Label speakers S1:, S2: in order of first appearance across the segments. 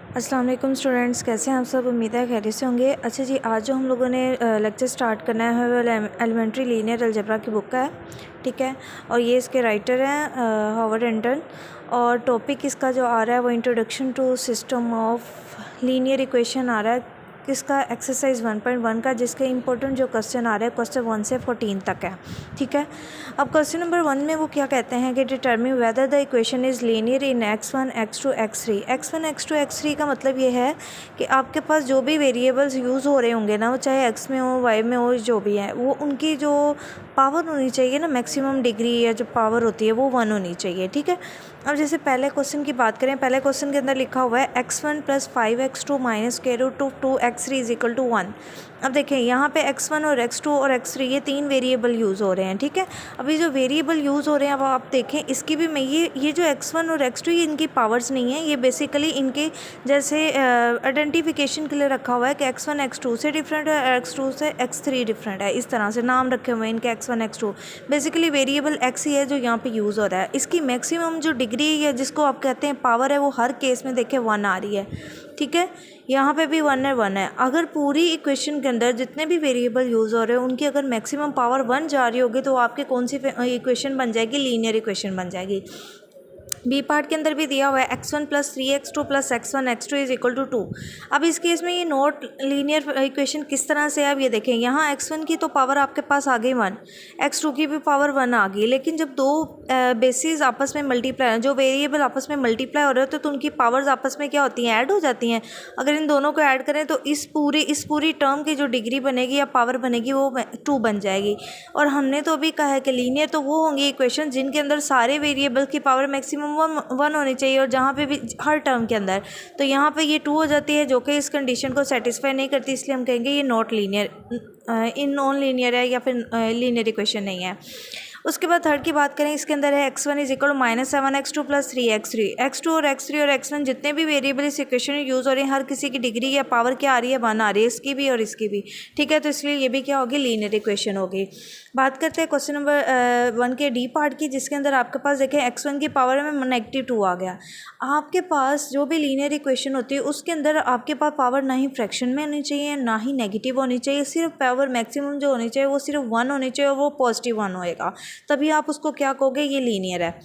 S1: अस्सलाम वालेकुम स्टूडेंट्स, कैसे हैं आप सब। उम्मीद है खैरियत से होंगे। अच्छा जी, आज जो हम लोगों ने लेक्चर स्टार्ट करना है वो एलिमेंट्री लीनियर अलजेब्रा की बुक का है, ठीक है। और ये इसके राइटर हैं हॉवर्ड एंटन, और टॉपिक इसका जो आ रहा है वो introduction to system of linear equation आ रहा है किसका, एक्सरसाइज 1.1 का, जिसके इंपॉर्टेंट जो क्वेश्चन आ रहे हैं क्वेश्चन 1 से 14 तक है, ठीक है। अब क्वेश्चन नंबर 1 में वो क्या कहते हैं कि determine whether the equation is linear in x1 x2 x3। x1 x2 x3 का मतलब ये है कि आपके पास जो भी वेरिएबल्स यूज़ हो रहे होंगे ना, वो चाहे x में हो y में हो, जो भी है वो उनकी जो पावर होनी चाहिए ना, मैक्सिमम डिग्री या जो पावर होती है वो 1 होनी चाहिए, ठीक है। अब जैसे पहले क्वेश्चन की बात करें, पहले क्वेश्चन के अंदर लिखा हुआ है x1 + 5x2 - square root of 2x3 = 1। अब देखें यहाँ पे x1 और x2 और x3 ये 3 वेरिएबल यूज़ हो रहे हैं, ठीक है। अभी जो वेरिएबल यूज़ हो रहे हैं, अब आप देखें इसकी भी मैं ये जो x1 और x2 ये इनकी पावर्स नहीं है, ये बेसिकली इनके जैसे आइडेंटिफिकेशन के लिए रखा हुआ है कि x1 x2 से डिफरेंट है, x2 से x3 डिफरेंट है, इस तरह से नाम रखे हुए हैं इनके x1 x2। Basically variable x ही है जो यहाँ पे यूज़ हो रहा है। इसकी मैक्सिमम जो डिग्री या जिसको आप कहते हैं पावर है, वो हर केस में देखें 1 आ रही है, ठीक है। यहाँ पे भी 1 है। अगर पूरी इक्वेशन के अंदर जितने भी वेरिएबल यूज़ हो रहे हैं उनकी अगर मैक्सिमम पावर 1 जा रही होगी तो आपके कौन सी इक्वेशन बन जाएगी, लीनियर इक्वेशन बन जाएगी। बी पार्ट के अंदर भी दिया हुआ है x1 + 3x2 + x1 x2 = 2। अब इस केस में ये नॉट लीनियर इक्वेशन किस तरह से है, अब ये देखें, यहाँ x1 की तो पावर आपके पास आ गई 1, x2 की भी पावर 1 आ गई, लेकिन जब दो बेसिस आपस में मल्टीप्लाई, जो वेरिएबल आपस में मल्टीप्लाई हो रहे होते तो उनकी पावर्स आपस में क्या होती हैं, ऐड हो जाती हैं। अगर इन दोनों को ऐड करें तो इस पूरी टर्म की जो डिग्री बनेगी या पावर बनेगी वो 2 बन जाएगी। और हमने तो अभी कहा है कि लीनियर तो वो होंगी इक्वेशन जिनके अंदर सारे वेरिएबल की पावर मैक्सिमम 1 होनी चाहिए, और जहाँ पे भी हर टर्म के अंदर, तो यहाँ पे ये 2 हो जाती है जो कि इस कंडीशन को सेटिस्फाई नहीं करती, इसलिए हम कहेंगे ये not linear, in non linear है या फिर लीनियर इक्वेशन नहीं है। उसके बाद थर्ड की बात करें, इसके अंदर है x1 = -7x2 + 3x3। x2 और x3 और x1 जितने भी वेरिएबल इस इक्वेशन में यूज़ हो रहे हैं, हर किसी की डिग्री या पावर क्या आ रही है, 1 आ रही है, इसकी भी और इसकी भी, ठीक है। तो इसलिए ये भी क्या होगी, लीनियर इक्वेशन होगी। बात करते हैं क्वेश्चन नंबर 1 के डी पार्ट की, जिसके अंदर आपके पास देखें x1 की पावर में -2 आ गया। आपके पास जो भी लीनियर इक्वेशन होती है उसके अंदर आपके पास पावर ना ही फ्रैक्शन में होनी चाहिए ना ही नेगेटिव होनी चाहिए, सिर्फ पावर मैक्सिमम जो होनी चाहिए वो सिर्फ 1 होनी चाहिए, और वो पॉजिटिव 1 होएगा, तभी आप उसको क्या कहोगे, ये लीनियर है।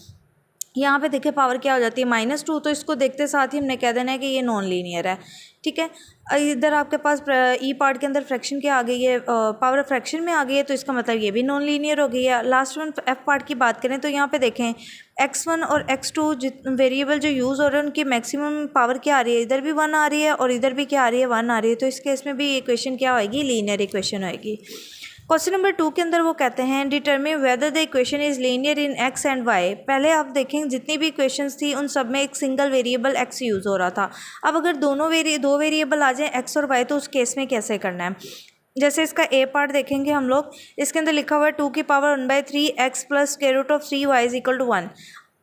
S1: यहाँ पे देखिए पावर क्या हो जाती है, -2, तो इसको देखते साथ ही हमने कह देना है कि ये नॉन लीनियर है, ठीक है। इधर आपके पास ई पार्ट के अंदर फ्रैक्शन क्या आ गई है, पावर फ्रैक्शन में आ गई है, तो इसका मतलब ये भी नॉन लीनियर हो गई है। लास्ट वन एफ पार्ट की बात करें तो यहाँ पे देखें x1 और x2 वेरिएबल जो यूज़ हो रहे हैं उनकी मैक्सिमम पावर क्या आ रही है, इधर भी 1 आ रही है और इधर भी क्या आ रही है, 1 आ रही है, तो इस केस में भी इक्वेशन क्या होएगी, लीनियर इक्वेशन होएगी। क्वेश्चन नंबर 2 के अंदर वो कहते हैं determine whether the equation is linear in x and y। पहले आप देखें जितनी भी इक्वेशंस थी उन सब में एक सिंगल वेरिएबल x यूज़ हो रहा था। अब अगर दो वेरिएबल आ जाएं x और y, तो उस केस में कैसे करना है। जैसे इसका ए पार्ट देखेंगे हम लोग, इसके अंदर लिखा हुआ है 2 की power 1/3x + square root of 3y = 1।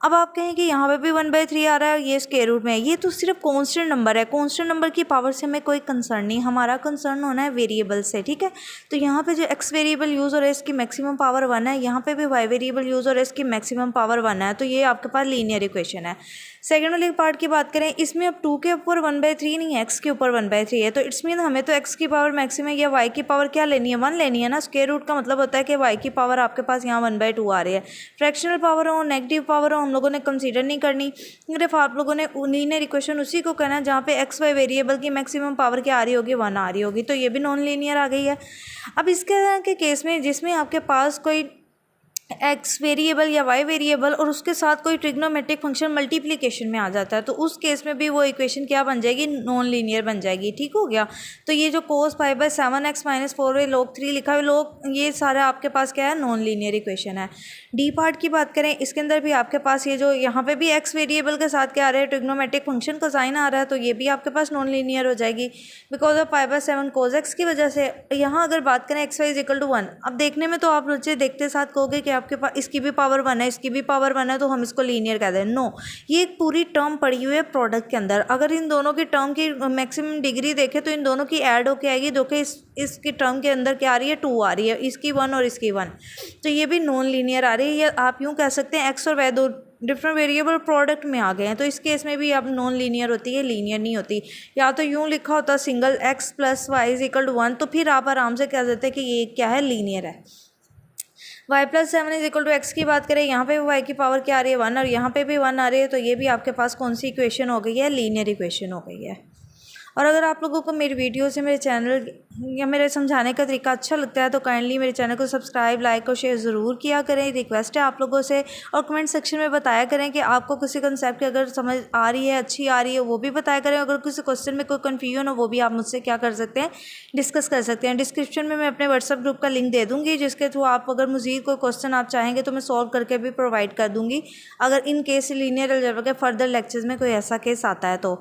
S1: अब आप कहें कि यहाँ पे भी 1/3 आ रहा है, ये स्क्वायर रूट में है, ये तो सिर्फ कांस्टेंट नंबर है, कांस्टेंट नंबर की पावर से हमें कोई कंसर्न नहीं, हमारा कंसर्न होना है वेरिएबल से, ठीक है। तो यहाँ पे जो x वेरिएबल यूज़ हो रहा है इसकी मैक्सिमम पावर 1 है, यहाँ पे भी y वेरिएबल यूज़ हो रहा है इसकी मैक्सिमम पावर 1 है, तो ये आपके पास लीनियर इक्वेशन है। सेकेंड वाले पार्ट की बात करें, इसमें अब 2 के ऊपर 1/3 नहीं है, x के ऊपर 1/3 है, तो इट्स मीन हमें तो x की पावर मैक्सिमम या y की पावर क्या लेनी है, 1 लेनी है ना। स्क्वायर रूट का मतलब होता है कि y की पावर आपके पास यहाँ 1/2 आ रही है। फ्रैक्शनल पावर हो, नेगेटिव पावर हो, हम लोगों ने कंसीडर नहीं करनी, सिर्फ आप लोगों ने लीनियर इक्वेशन उसी को कहना है जहाँ पे x y वेरिएबल की मैक्सिमम पावर क्या आ रही होगी, 1 आ रही होगी, तो ये भी नॉन लीनियर आ गई है। अब इसके केस में जिसमें आपके पास कोई x वेरिएबल या y वेरिएबल और उसके साथ कोई ट्रिग्नोमेट्रिक फंक्शन मल्टीप्लिकेशन में आ जाता है, तो उस केस में भी वो इक्वेशन क्या बन जाएगी, नॉन लीनियर बन जाएगी, ठीक हो गया। तो ये जो cos π/7x - 4y log 3 लिखा है, ये सारा आपके पास क्या है, नॉन लीनियर इक्वेशन है। डी पार्ट की बात करें, इसके अंदर भी आपके पास ये जो यहाँ पे भी x वेरिएबल के साथ क्या आ रहा है, ट्रिग्नोमेट्रिक फंक्शन का साइन आ रहा है, तो ये भी आपके पास नॉन लीनियर हो जाएगी बिकॉज ऑफ π/7 cos x की वजह से। यहाँ अगर बात करें x y = 1, अब देखने में तो आप बच्चे देखते साथ कहोगे कि आपके पास इसकी भी पावर 1 है, इसकी भी पावर 1 है, तो हम इसको लीनियर कहते हैं। नो, ये एक पूरी टर्म पड़ी हुई है प्रोडक्ट के अंदर, अगर इन दोनों की टर्म की मैक्सिमम डिग्री देखें तो इन दोनों की ऐड होके आएगी, जो कि इसकी टर्म के अंदर क्या आ रही है, 2 आ रही है, इसकी 1 और इसकी 1, तो ये भी नॉन लीनियर आ रही है। या आप यूँ कह सकते हैं x और y डिफरेंट वेरिएबल प्रोडक्ट में आ गए हैं। तो इस केस में भी अब नॉन लीनियर होती है, लीनियर नहीं होती। या तो यूँ लिखा होता सिंगल x + y = 1, तो फिर आप आराम से कह देते कि ये क्या है, लीनियर है। y + 7 = x की बात करें, यहाँ पे भी y की पावर क्या आ रही है, 1, और यहाँ पे भी 1 आ रही है, तो ये भी आपके पास कौन सी इक्वेशन हो गई है, लीनियर इक्वेशन हो गई है। और अगर आप लोगों को मेरी वीडियो से मेरे चैनल या मेरे समझाने का तरीका अच्छा लगता है तो काइंडली मेरे चैनल को सब्सक्राइब, लाइक और शेयर ज़रूर किया करें। रिक्वेस्ट है आप लोगों से। और कमेंट सेक्शन में बताया करें कि आपको किसी कंसेप्ट की अगर समझ आ रही है, अच्छी आ रही है, वो भी बताया करें। अगर किसी क्वेश्चन में कोई कन्फ्यूजन हो वो भी आप मुझसे क्या कर सकते हैं, डिस्कस कर सकते हैं। डिस्क्रिप्शन में मैं अपने व्हाट्सअप ग्रुप का लिंक दे दूँगी, जिसके थ्रू आप अगर मज़ीद कोई क्वेश्चन आप चाहेंगे तो मैं सॉल्व करके भी प्रोवाइड कर दूँगी, अगर इन केस लीनियर अलजेब्रा के फर्दर लेक्चर्स में कोई ऐसा केस आता है तो।